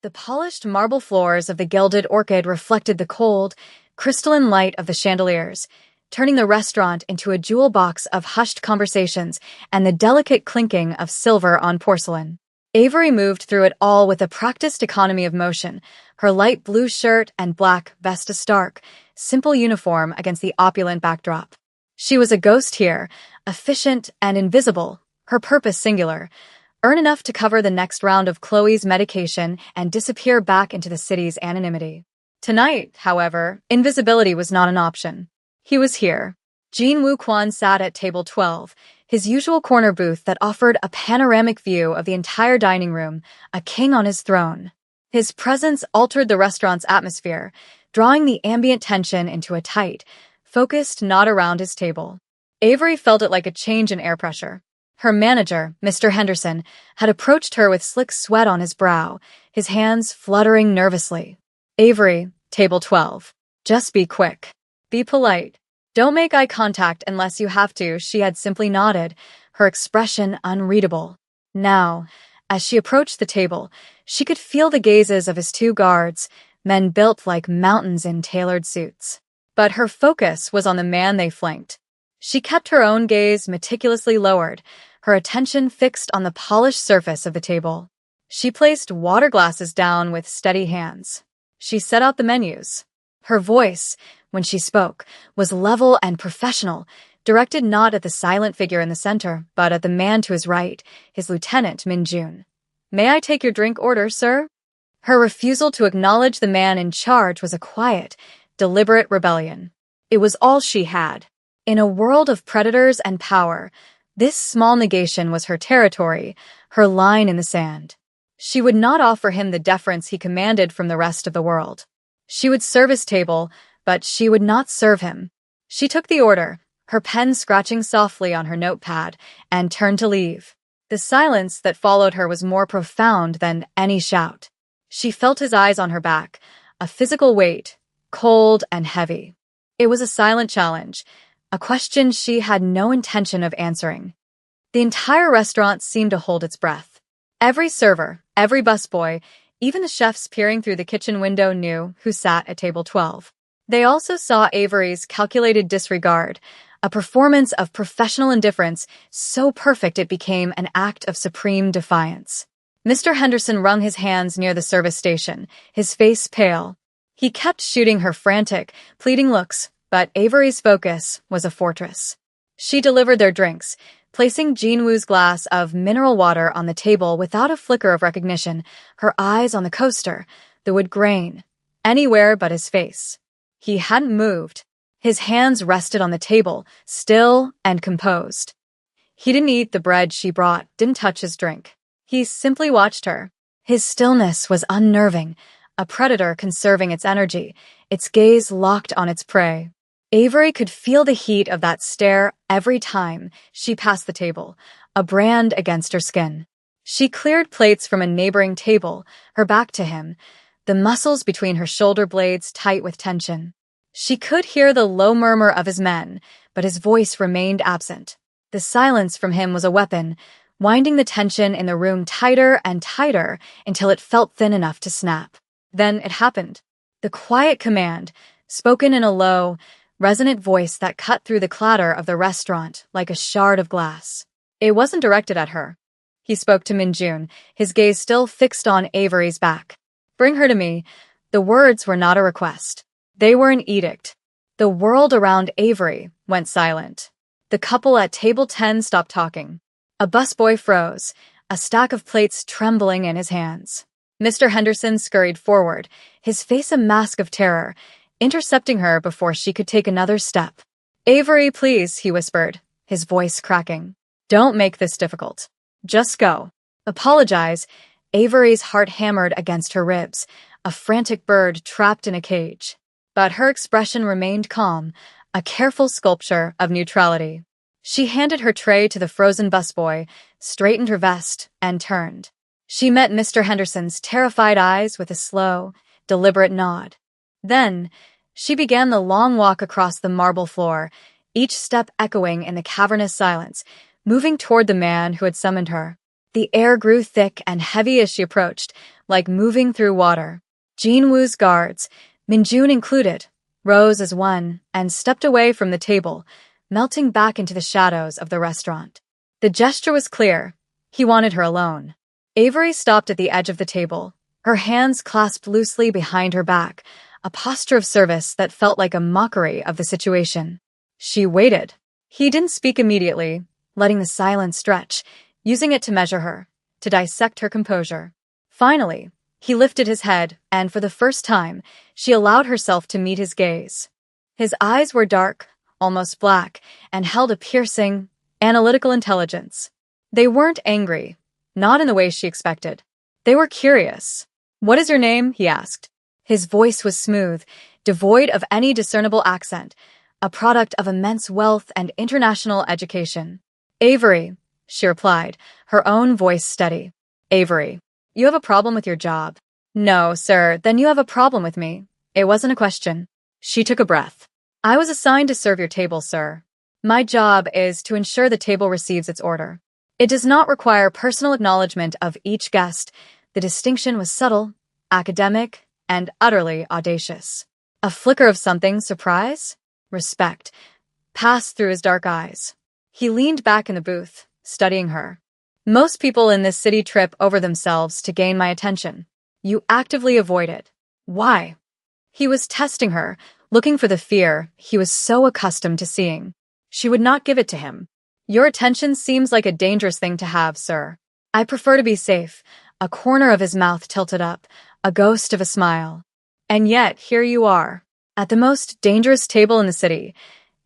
The polished marble floors of the Gilded Orchid reflected the cold, crystalline light of the chandeliers, turning the restaurant into a jewel box of hushed conversations and the delicate clinking of silver on porcelain. Avery moved through it all with a practiced economy of motion, her light blue shirt and black vest a stark, simple uniform against the opulent backdrop. She was a ghost here, efficient and invisible, her purpose singular: earn enough to cover the next round of Chloe's medication and disappear back into the city's anonymity. Tonight, however, invisibility was not an option. He was here. Jean Wu Quan sat at table 12, his usual corner booth that offered a panoramic view of the entire dining room, a king on his throne. His presence altered the restaurant's atmosphere, drawing the ambient tension into a tight, focused knot around his table. Avery felt it like a change in air pressure. Her manager, Mr. Henderson, had approached her with slick sweat on his brow, his hands fluttering nervously. "Avery, table 12. Just be quick. Be polite. Don't make eye contact unless you have to," she had simply nodded, her expression unreadable. Now, as she approached the table, she could feel the gazes of his two guards, men built like mountains in tailored suits. But her focus was on the man they flanked. She kept her own gaze meticulously lowered, her attention fixed on the polished surface of the table. She placed water glasses down with steady hands. She set out the menus. Her voice, when she spoke, was level and professional, directed not at the silent figure in the center, but at the man to his right, his lieutenant, Min Jun. "May I take your drink order, sir?" Her refusal to acknowledge the man in charge was a quiet, deliberate rebellion. It was all she had. In a world of predators and power, this small negation was her territory, her line in the sand. She would not offer him the deference he commanded from the rest of the world. She would serve his table, but she would not serve him. She took the order, her pen scratching softly on her notepad, and turned to leave. The silence that followed her was more profound than any shout. She felt his eyes on her back, a physical weight, cold and heavy. It was a silent challenge, a question she had no intention of answering. The entire restaurant seemed to hold its breath. Every server, every busboy, even the chefs peering through the kitchen window knew who sat at table 12. They also saw Avery's calculated disregard, a performance of professional indifference so perfect it became an act of supreme defiance. Mr. Henderson wrung his hands near the service station, his face pale. He kept shooting her frantic, pleading looks, but Avery's focus was a fortress. She delivered their drinks, placing Jean Wu's glass of mineral water on the table without a flicker of recognition, her eyes on the coaster, the wood grain, anywhere but his face. He hadn't moved. His hands rested on the table, still and composed. He didn't eat the bread she brought, didn't touch his drink. He simply watched her. His stillness was unnerving, a predator conserving its energy, its gaze locked on its prey. Avery could feel the heat of that stare every time she passed the table, a brand against her skin. She cleared plates from a neighboring table, her back to him, the muscles between her shoulder blades tight with tension. She could hear the low murmur of his men, but his voice remained absent. The silence from him was a weapon, winding the tension in the room tighter and tighter until it felt thin enough to snap. Then it happened. The quiet command, spoken in a low, resonant voice that cut through the clatter of the restaurant like a shard of glass. It wasn't directed at her. He spoke to Min Jun, his gaze still fixed on Avery's back. "Bring her to me." The words were not a request. They were an edict. The world around Avery went silent. The couple at table 10 stopped talking. A busboy froze, a stack of plates trembling in his hands. Mr. Henderson scurried forward, his face a mask of terror, intercepting her before she could take another step. "Avery, please," he whispered, his voice cracking. "Don't make this difficult. Just go." "Apologize." Avery's heart hammered against her ribs, a frantic bird trapped in a cage. But her expression remained calm, a careful sculpture of neutrality. She handed her tray to the frozen busboy, straightened her vest, and turned. She met Mr. Henderson's terrified eyes with a slow, deliberate nod. Then, she began the long walk across the marble floor, each step echoing in the cavernous silence, moving toward the man who had summoned her. The air grew thick and heavy as she approached, like moving through water. Jinwoo's guards, Minjun included, rose as one and stepped away from the table, melting back into the shadows of the restaurant. The gesture was clear. He wanted her alone. Avery stopped at the edge of the table, her hands clasped loosely behind her back, a posture of service that felt like a mockery of the situation. She waited. He didn't speak immediately, letting the silence stretch, using it to measure her, to dissect her composure. Finally, he lifted his head, and for the first time, she allowed herself to meet his gaze. His eyes were dark, almost black, and held a piercing, analytical intelligence. They weren't angry, not in the way she expected. They were curious. "What is your name?" he asked. His voice was smooth, devoid of any discernible accent, a product of immense wealth and international education. "Avery," she replied, her own voice steady. "Avery. You have a problem with your job." "No, sir, then you have a problem with me." It wasn't a question. She took a breath. "I was assigned to serve your table, sir. My job is to ensure the table receives its order. It does not require personal acknowledgement of each guest." The distinction was subtle, academic, and utterly audacious. A flicker of something, surprise, respect, passed through his dark eyes. He leaned back in the booth, studying her. "Most people in this city trip over themselves to gain my attention. You actively avoid it. Why?" He was testing her, looking for the fear he was so accustomed to seeing. She would not give it to him. "Your attention seems like a dangerous thing to have, sir. I prefer to be safe." A corner of his mouth tilted up, a ghost of a smile. "And yet, here you are, at the most dangerous table in the city."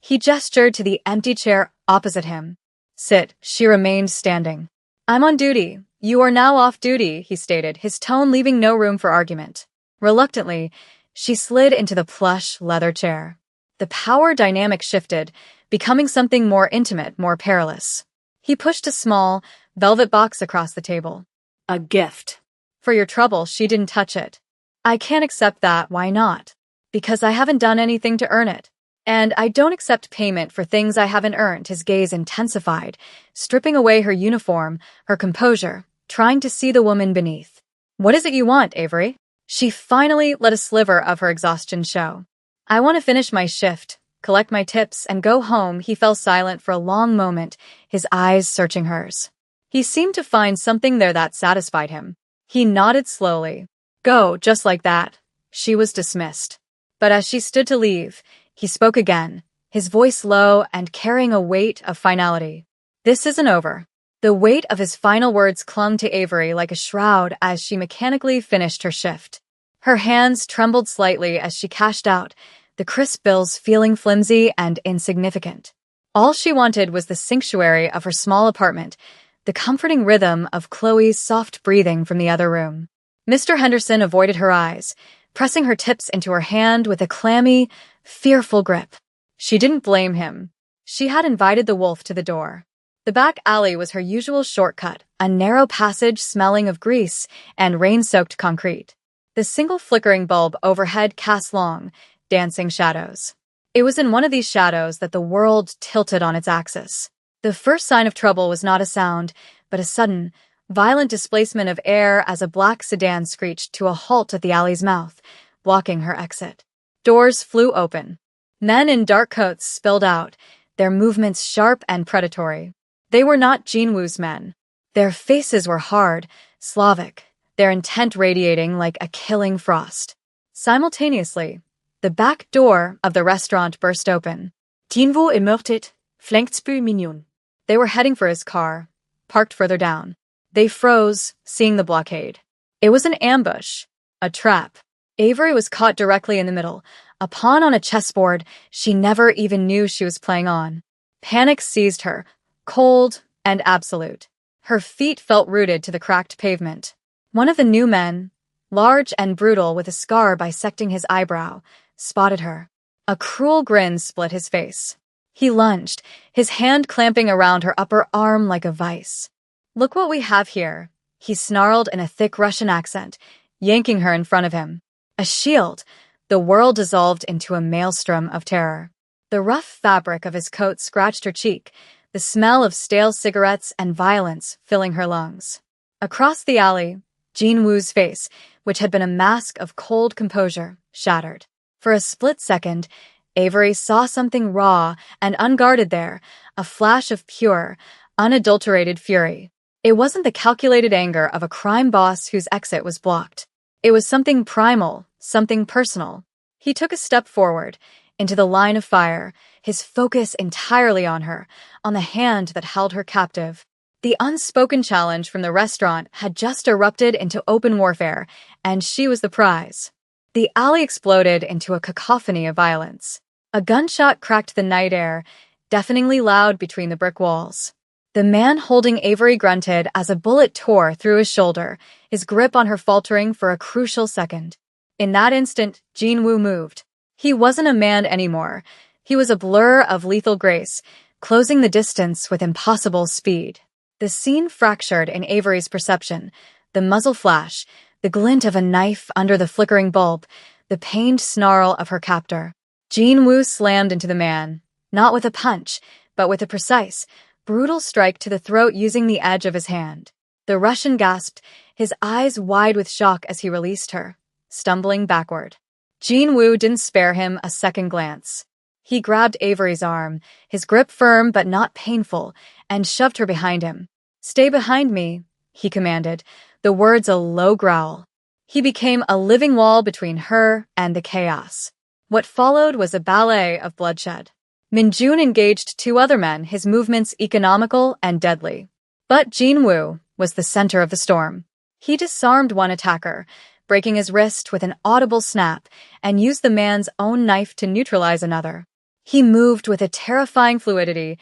He gestured to the empty chair opposite him. "Sit." She remained standing. "I'm on duty. You are now off duty," he stated, his tone leaving no room for argument. Reluctantly, she slid into the plush leather chair. The power dynamic shifted, becoming something more intimate, more perilous. He pushed a small, velvet box across the table. "A gift. For your trouble." She didn't touch it. "I can't accept that." "Why not?" "Because I haven't done anything to earn it. And I don't accept payment for things I haven't earned." His gaze intensified, stripping away her uniform, her composure, trying to see the woman beneath. "What is it you want, Avery?" She finally let a sliver of her exhaustion show. "I want to finish my shift, collect my tips, and go home." He fell silent for a long moment, his eyes searching hers. He seemed to find something there that satisfied him. He nodded slowly. "Go, just like that." She was dismissed. But as she stood to leave, he spoke again, his voice low and carrying a weight of finality. "This isn't over." The weight of his final words clung to Avery like a shroud as she mechanically finished her shift. Her hands trembled slightly as she cashed out, the crisp bills feeling flimsy and insignificant. All she wanted was the sanctuary of her small apartment, the comforting rhythm of Chloe's soft breathing from the other room. Mr. Henderson avoided her eyes, pressing her tips into her hand with a clammy, fearful grip. She didn't blame him. She had invited the wolf to the door. The back alley was her usual shortcut, a narrow passage smelling of grease and rain-soaked concrete. The single flickering bulb overhead cast long, dancing shadows. It was in one of these shadows that the world tilted on its axis. The first sign of trouble was not a sound, but a sudden, violent displacement of air as a black sedan screeched to a halt at the alley's mouth, blocking her exit. Doors flew open. Men in dark coats spilled out, their movements sharp and predatory. They were not Jinwoo's men. Their faces were hard, Slavic, their intent radiating like a killing frost. Simultaneously, the back door of the restaurant burst open. "Jinwoo emertet, flankspu mignon." They were heading for his car, parked further down. They froze, seeing the blockade. It was an ambush, a trap. Avery was caught directly in the middle, a pawn on a chessboard she never even knew she was playing on. Panic seized her, cold and absolute. Her feet felt rooted to the cracked pavement. One of the new men, large and brutal with a scar bisecting his eyebrow, spotted her. A cruel grin split his face. He lunged, his hand clamping around her upper arm like a vice. "Look what we have here," he snarled in a thick Russian accent, yanking her in front of him. A shield. The world dissolved into a maelstrom of terror. The rough fabric of his coat scratched her cheek, the smell of stale cigarettes and violence filling her lungs. Across the alley, Jean Woo's face, which had been a mask of cold composure, shattered. For a split second, Avery saw something raw and unguarded there, a flash of pure, unadulterated fury. It wasn't the calculated anger of a crime boss whose exit was blocked. It was something primal, something personal. He took a step forward, into the line of fire, his focus entirely on her, on the hand that held her captive. The unspoken challenge from the restaurant had just erupted into open warfare, and she was the prize. The alley exploded into a cacophony of violence. A gunshot cracked the night air, deafeningly loud between the brick walls. The man holding Avery grunted as a bullet tore through his shoulder, his grip on her faltering for a crucial second. In that instant, Jean Woo moved. He wasn't a man anymore. He was a blur of lethal grace, closing the distance with impossible speed. The scene fractured in Avery's perception. The muzzle flash, the glint of a knife under the flickering bulb, the pained snarl of her captor. Jean Woo slammed into the man, not with a punch, but with a precise, brutal strike to the throat using the edge of his hand. The Russian gasped, his eyes wide with shock as he released her, stumbling backward. Jean Woo didn't spare him a second glance. He grabbed Avery's arm, his grip firm but not painful, and shoved her behind him. "Stay behind me," he commanded, the words a low growl. He became a living wall between her and the chaos. What followed was a ballet of bloodshed. Min-jun engaged two other men, his movements economical and deadly. But Jean Woo was the center of the storm. He disarmed one attacker, breaking his wrist with an audible snap, and used the man's own knife to neutralize another. He moved with a terrifying fluidity,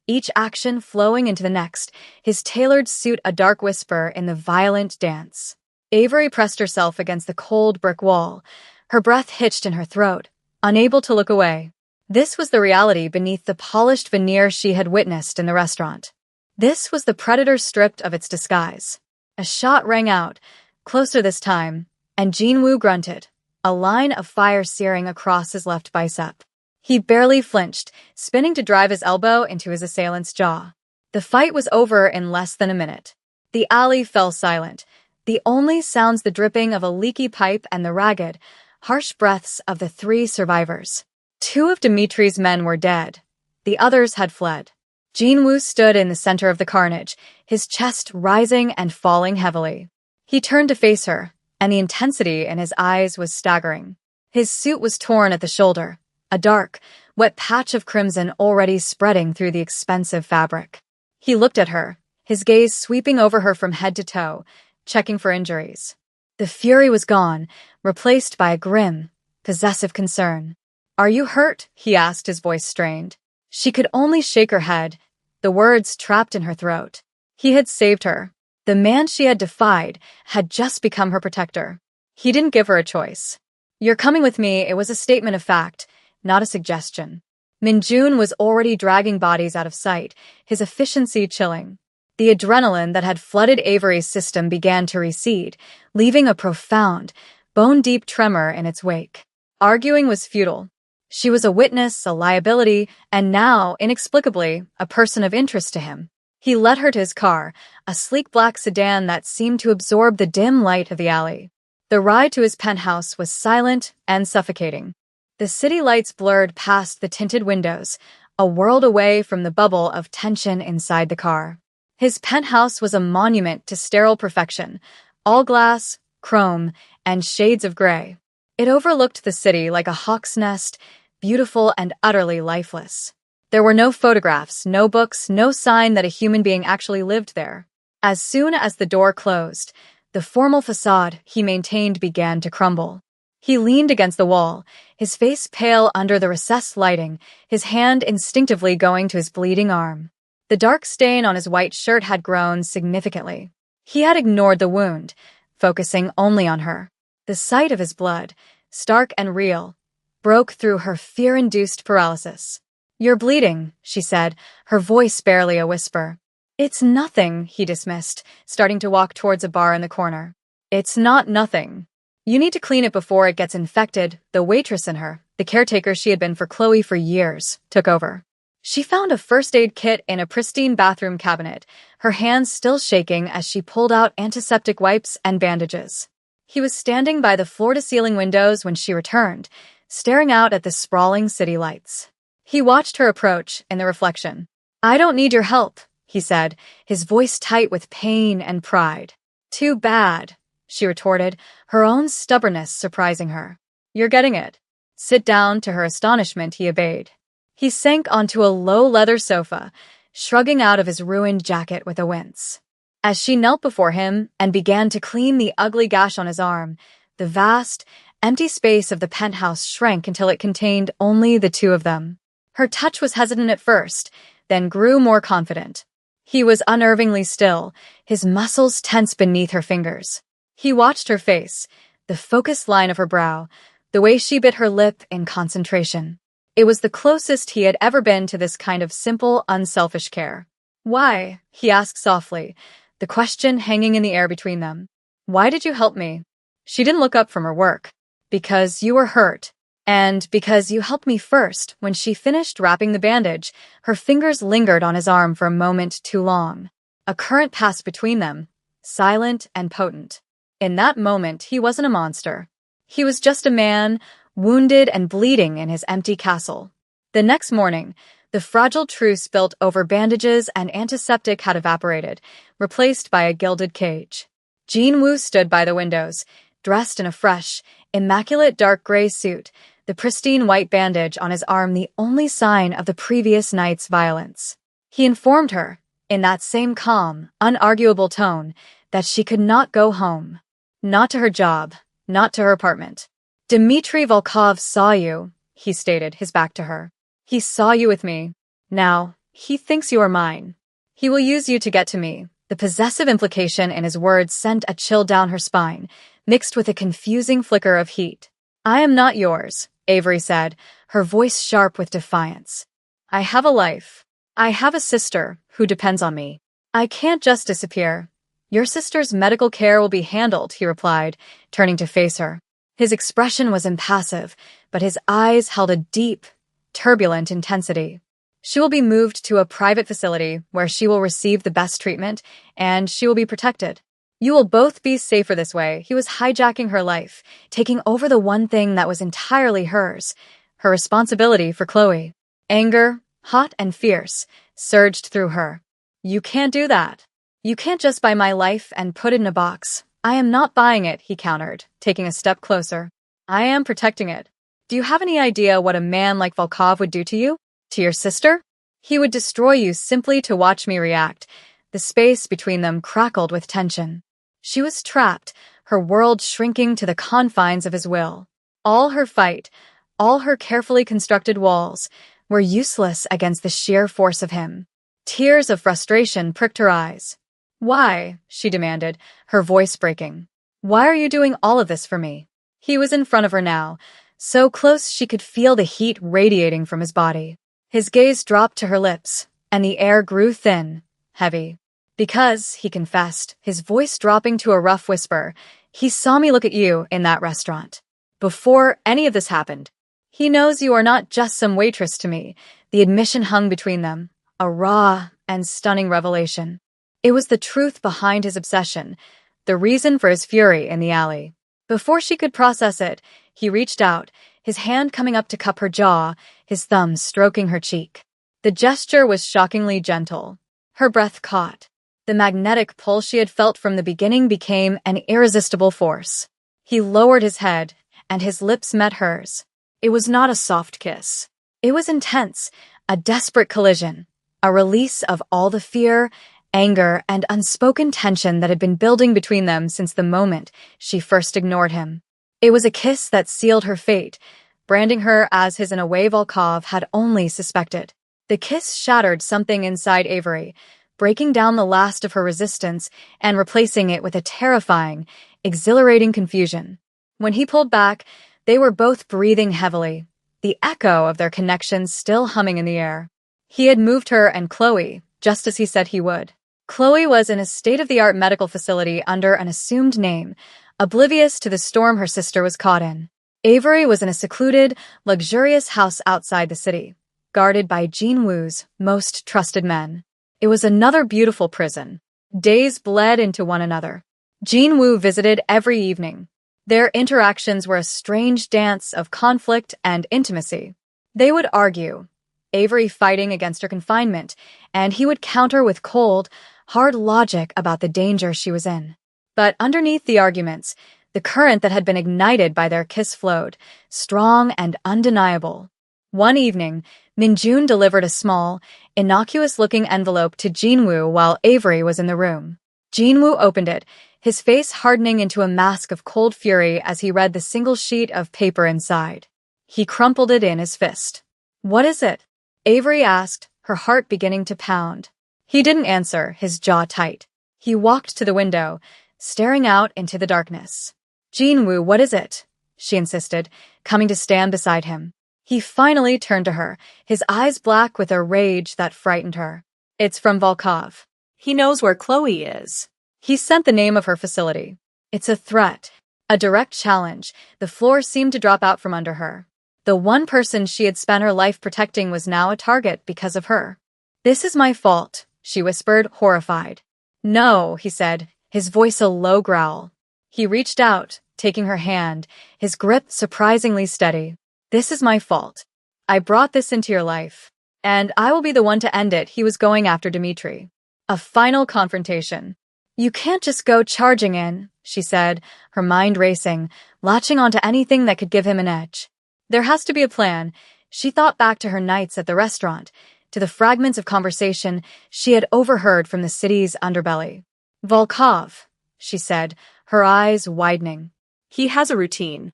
each action flowing into the next, his tailored suit a dark whisper in the violent dance. Avery pressed herself against the cold brick wall, her breath hitched in her throat, unable to look away. This was the reality beneath the polished veneer she had witnessed in the restaurant. This was the predator stripped of its disguise. A shot rang out, closer this time, and Jean Woo grunted, a line of fire searing across his left bicep. He barely flinched, spinning to drive his elbow into his assailant's jaw. The fight was over in less than a minute. The alley fell silent, the only sounds the dripping of a leaky pipe and the ragged, harsh breaths of the three survivors. Two of Dimitri's men were dead. The others had fled. Jean Woo stood in the center of the carnage, his chest rising and falling heavily. He turned to face her, and the intensity in his eyes was staggering. His suit was torn at the shoulder, a dark, wet patch of crimson already spreading through the expensive fabric. He looked at her, his gaze sweeping over her from head to toe, checking for injuries. The fury was gone, replaced by a grim, possessive concern. "Are you hurt?" he asked, his voice strained. She could only shake her head, the words trapped in her throat. He had saved her. The man she had defied had just become her protector. He didn't give her a choice. "You're coming with me," it was a statement of fact, not a suggestion. Min-jun was already dragging bodies out of sight, his efficiency chilling. The adrenaline that had flooded Avery's system began to recede, leaving a profound, bone-deep tremor in its wake. Arguing was futile. She was a witness, a liability, and now, inexplicably, a person of interest to him. He led her to his car, a sleek black sedan that seemed to absorb the dim light of the alley. The ride to his penthouse was silent and suffocating. The city lights blurred past the tinted windows, a world away from the bubble of tension inside the car. His penthouse was a monument to sterile perfection, all glass, chrome, and shades of gray. It overlooked the city like a hawk's nest, beautiful and utterly lifeless. There were no photographs, no books, no sign that a human being actually lived there. As soon as the door closed, the formal facade he maintained began to crumble. He leaned against the wall, his face pale under the recessed lighting, his hand instinctively going to his bleeding arm. The dark stain on his white shirt had grown significantly. He had ignored the wound, focusing only on her. The sight of his blood, stark and real, broke through her fear-induced paralysis. "You're bleeding," she said, her voice barely a whisper. "It's nothing," he dismissed, starting to walk towards a bar in the corner. "It's not nothing. You need to clean it before it gets infected." The waitress in her, the caretaker she had been for Chloe for years, took over. She found a first aid kit in a pristine bathroom cabinet, her hands still shaking as she pulled out antiseptic wipes and bandages. He was standing by the floor-to-ceiling windows when she returned, staring out at the sprawling city lights. He watched her approach in the reflection. "I don't need your help," he said, his voice tight with pain and pride. "Too bad," she retorted, her own stubbornness surprising her. "You're getting it." "Sit down," to her astonishment, he obeyed. He sank onto a low leather sofa, shrugging out of his ruined jacket with a wince. As she knelt before him and began to clean the ugly gash on his arm, the vast, empty space of the penthouse shrank until it contained only the two of them. Her touch was hesitant at first, then grew more confident. He was unnervingly still, his muscles tense beneath her fingers. He watched her face, the focused line of her brow, the way she bit her lip in concentration. It was the closest he had ever been to this kind of simple, unselfish care. "Why?" he asked softly, the question hanging in the air between them. "Why did you help me?" She didn't look up from her work. "Because you were hurt. And because you helped me first." When she finished wrapping the bandage, her fingers lingered on his arm for a moment too long. A current passed between them, silent and potent. In that moment, he wasn't a monster. He was just a man, wounded and bleeding in his empty castle. The next morning, the fragile truce built over bandages and antiseptic had evaporated, replaced by a gilded cage. Jean Wu stood by the windows, dressed in a fresh, immaculate dark gray suit, the pristine white bandage on his arm the only sign of the previous night's violence. He informed her, in that same calm, unarguable tone, that she could not go home. Not to her job, not to her apartment. "Dmitry Volkov saw you," he stated, his back to her. "He saw you with me. Now, he thinks you are mine. He will use you to get to me." The possessive implication in his words sent a chill down her spine, mixed with a confusing flicker of heat. "I am not yours," Avery said, her voice sharp with defiance. "I have a life. I have a sister who depends on me. I can't just disappear." "Your sister's medical care will be handled," he replied, turning to face her. His expression was impassive, but his eyes held a deep, turbulent intensity. "She will be moved to a private facility where she will receive the best treatment, and she will be protected. You will both be safer this way." He was hijacking her life, taking over the one thing that was entirely hers, her responsibility for Chloe. Anger, hot and fierce, surged through her. "You can't do that. You can't just buy my life and put it in a box." "I am not buying it," he countered, taking a step closer. "I am protecting it. Do you have any idea what a man like Volkov would do to you? To your sister? He would destroy you simply to watch me react." The space between them crackled with tension. She was trapped, her world shrinking to the confines of his will. All her fight, all her carefully constructed walls, were useless against the sheer force of him. Tears of frustration pricked her eyes. "Why?" she demanded, her voice breaking. "Why are you doing all of this for me?" He was in front of her now, so close she could feel the heat radiating from his body. His gaze dropped to her lips, and the air grew thin, heavy. "Because," he confessed, his voice dropping to a rough whisper, "he saw me look at you in that restaurant. Before any of this happened. He knows you are not just some waitress to me." The admission hung between them, a raw and stunning revelation. It was the truth behind his obsession, the reason for his fury in the alley. Before she could process it, he reached out, his hand coming up to cup her jaw, his thumb stroking her cheek. The gesture was shockingly gentle. Her breath caught. The magnetic pull she had felt from the beginning became an irresistible force. He lowered his head, and his lips met hers. It was not a soft kiss. It was intense, a desperate collision, a release of all the fear, anger, and unspoken tension that had been building between them since the moment she first ignored him. It was a kiss that sealed her fate, branding her as his in a way Volkov had only suspected. The kiss shattered something inside Avery, breaking down the last of her resistance and replacing it with a terrifying, exhilarating confusion. When he pulled back, they were both breathing heavily, the echo of their connection still humming in the air. He had moved her and Chloe, just as he said he would. Chloe was in a state-of-the-art medical facility under an assumed name, oblivious to the storm her sister was caught in. Avery was in a secluded, luxurious house outside the city, guarded by Jinwoo's most trusted men. It was another beautiful prison. Days bled into one another. Jinwoo visited every evening. Their interactions were a strange dance of conflict and intimacy. They would argue, Avery fighting against her confinement, and he would counter with cold, hard logic about the danger she was in. But underneath the arguments, the current that had been ignited by their kiss flowed, strong and undeniable. One evening, Minjun delivered a small, innocuous-looking envelope to Jinwoo while Avery was in the room. Jinwoo opened it, his face hardening into a mask of cold fury as he read the single sheet of paper inside. He crumpled it in his fist. "What is it?" Avery asked, her heart beginning to pound. He didn't answer, his jaw tight. He walked to the window, staring out into the darkness. "Jinwoo, what is it?" she insisted, coming to stand beside him. He finally turned to her, his eyes black with a rage that frightened her. "It's from Volkov. He knows where Chloe is. He sent the name of her facility. It's a threat, a direct challenge." The floor seemed to drop out from under her. The one person she had spent her life protecting was now a target because of her. "This is my fault," she whispered, horrified. "No," he said, his voice a low growl. He reached out, taking her hand, his grip surprisingly steady. "This is my fault. I brought this into your life, and I will be the one to end it." He was going after Dmitri. A final confrontation. "You can't just go charging in," she said, her mind racing, latching onto anything that could give him an edge. There has to be a plan. She thought back to her nights at the restaurant, to the fragments of conversation she had overheard from the city's underbelly. "Volkov," she said, her eyes widening. "He has a routine.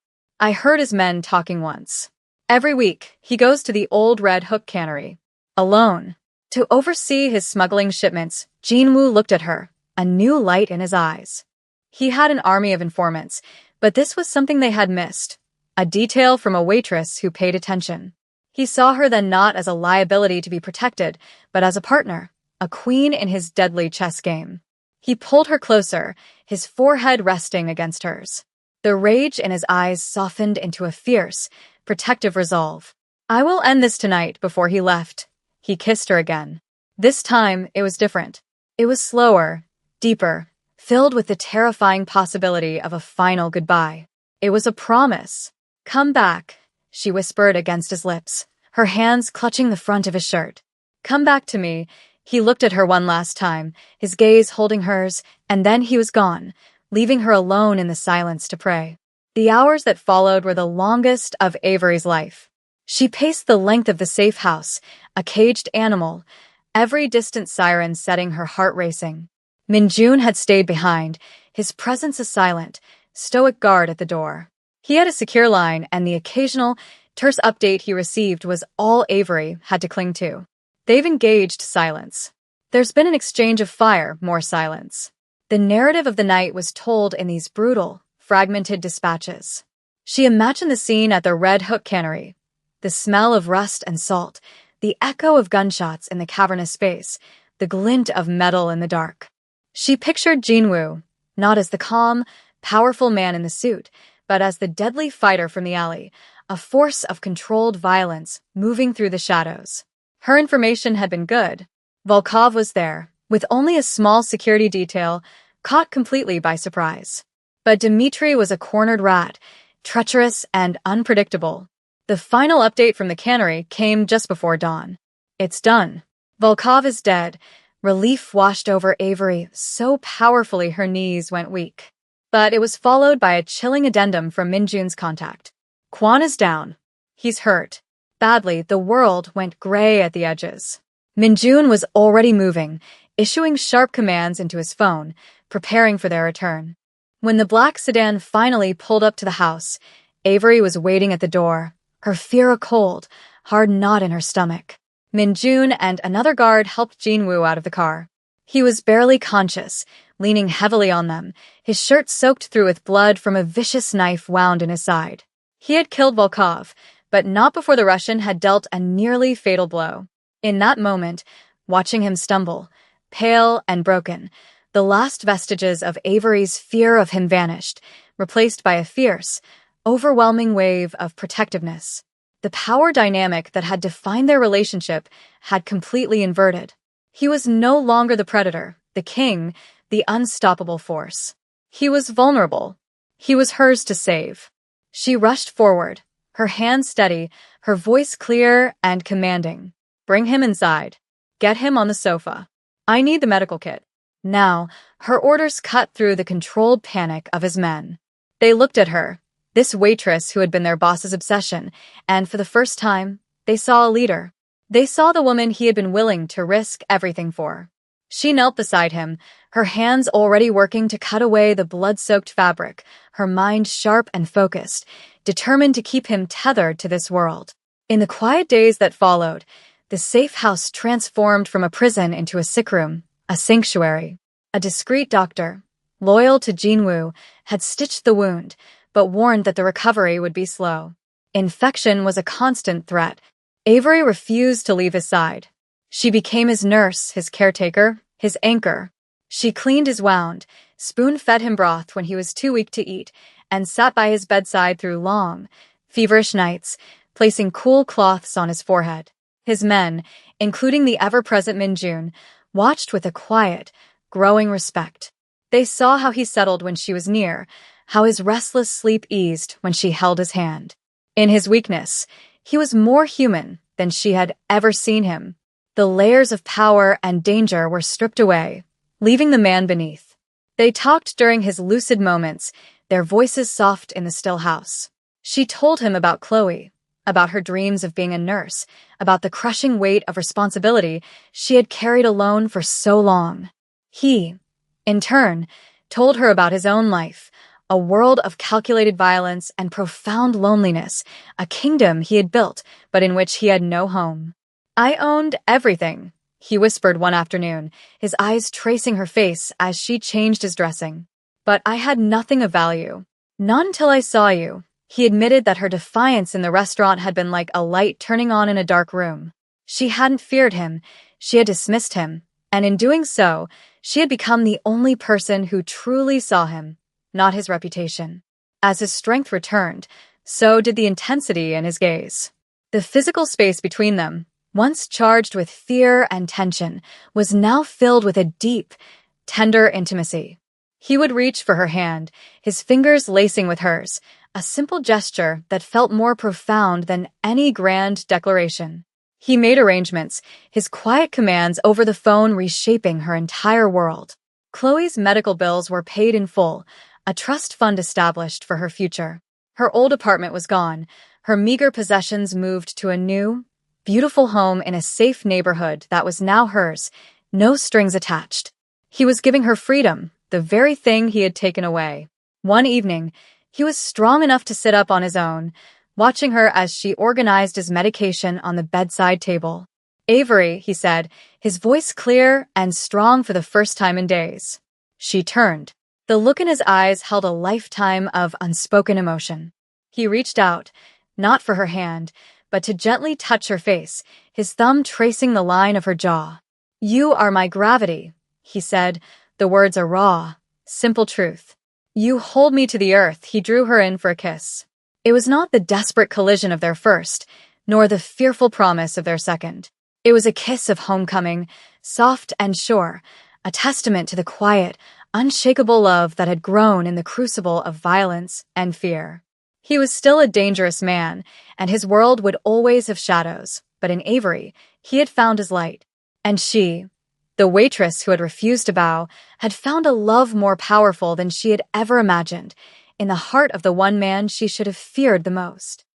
I heard his men talking once. Every week, he goes to the old Red Hook cannery. Alone. To oversee his smuggling shipments." Jinwoo looked at her, a new light in his eyes. He had an army of informants, but this was something they had missed. A detail from a waitress who paid attention. He saw her then not as a liability to be protected, but as a partner, a queen in his deadly chess game. He pulled her closer, his forehead resting against hers. The rage in his eyes softened into a fierce, protective resolve. "I will end this tonight." Before he left, he kissed her again. This time, it was different. It was slower, deeper, filled with the terrifying possibility of a final goodbye. It was a promise. "Come back," she whispered against his lips, her hands clutching the front of his shirt. "Come back to me." He looked at her one last time, his gaze holding hers, and then he was gone, leaving her alone in the silence to pray. The hours that followed were the longest of Avery's life. She paced the length of the safe house, a caged animal, every distant siren setting her heart racing. Minjun had stayed behind, his presence a silent, stoic guard at the door. He had a secure line, and the occasional, terse update he received was all Avery had to cling to. They've engaged silence. There's been an exchange of fire, more silence. The narrative of the night was told in these brutal, fragmented dispatches. She imagined the scene at the Red Hook cannery, the smell of rust and salt, the echo of gunshots in the cavernous space, the glint of metal in the dark. She pictured Jinwoo, not as the calm, powerful man in the suit, but as the deadly fighter from the alley, a force of controlled violence moving through the shadows. Her information had been good. Volkov was there, with only a small security detail, caught completely by surprise. But Dmitri was a cornered rat, treacherous and unpredictable. The final update from the cannery came just before dawn. "It's done. Volkov is dead." Relief washed over Avery so powerfully her knees went weak. But it was followed by a chilling addendum from Minjun's contact. "Quan is down. He's hurt. Badly." The world went gray at the edges. Minjun was already moving, issuing sharp commands into his phone, preparing for their return. When the black sedan finally pulled up to the house, Avery was waiting at the door, her fear a cold, hard knot in her stomach. Minjun and another guard helped Jinwoo out of the car. He was barely conscious, leaning heavily on them, his shirt soaked through with blood from a vicious knife wound in his side. He had killed Volkov, but not before the Russian had dealt a nearly fatal blow. In that moment, watching him stumble, pale and broken, the last vestiges of Avery's fear of him vanished, replaced by a fierce, overwhelming wave of protectiveness. The power dynamic that had defined their relationship had completely inverted. He was no longer the predator, the king, the unstoppable force. He was vulnerable. He was hers to save. She rushed forward, her hands steady, her voice clear and commanding. Bring him inside. Get him on the sofa. I need the medical kit. Now, her orders cut through the controlled panic of his men. They looked at her, this waitress who had been their boss's obsession, and for the first time, they saw a leader. They saw the woman he had been willing to risk everything for. She knelt beside him, her hands already working to cut away the blood-soaked fabric, her mind sharp and focused, determined to keep him tethered to this world. In the quiet days that followed, the safe house transformed from a prison into a sick room, a sanctuary. A discreet doctor, loyal to Jinwoo, had stitched the wound, but warned that the recovery would be slow. Infection was a constant threat. Avery refused to leave his side. She became his nurse, his caretaker, his anchor. She cleaned his wound, spoon-fed him broth when he was too weak to eat, and sat by his bedside through long, feverish nights, placing cool cloths on his forehead. His men, including the ever-present Minjun, watched with a quiet, growing respect. They saw how he settled when she was near, how his restless sleep eased when she held his hand. In his weakness, he was more human than she had ever seen him. The layers of power and danger were stripped away, leaving the man beneath. They talked during his lucid moments, their voices soft in the still house. She told him about Chloe, about her dreams of being a nurse, about the crushing weight of responsibility she had carried alone for so long. He, in turn, told her about his own life, a world of calculated violence and profound loneliness, a kingdom he had built, but in which he had no home. I owned everything, he whispered one afternoon, his eyes tracing her face as she changed his dressing. But I had nothing of value. Not until I saw you. He admitted that her defiance in the restaurant had been like a light turning on in a dark room. She hadn't feared him, she had dismissed him, and in doing so, she had become the only person who truly saw him, not his reputation. As his strength returned, so did the intensity in his gaze. The physical space between them, once charged with fear and tension, was now filled with a deep, tender intimacy. He would reach for her hand, his fingers lacing with hers, a simple gesture that felt more profound than any grand declaration. He made arrangements, his quiet commands over the phone reshaping her entire world. Chloe's medical bills were paid in full, a trust fund established for her future. Her old apartment was gone, her meager possessions moved to a new, beautiful home in a safe neighborhood that was now hers, no strings attached. He was giving her freedom, the very thing he had taken away. One evening, he was strong enough to sit up on his own, watching her as she organized his medication on the bedside table. Avery, he said, his voice clear and strong for the first time in days. She turned. The look in his eyes held a lifetime of unspoken emotion. He reached out, not for her hand, but to gently touch her face, his thumb tracing the line of her jaw. "You are my gravity," he said, the words a raw, simple truth. "You hold me to the earth." He drew her in for a kiss. It was not the desperate collision of their first, nor the fearful promise of their second. It was a kiss of homecoming, soft and sure, a testament to the quiet, unshakable love that had grown in the crucible of violence and fear. He was still a dangerous man, and his world would always have shadows, but in Avery, he had found his light. And she, the waitress who had refused to bow, had found a love more powerful than she had ever imagined, in the heart of the one man she should have feared the most.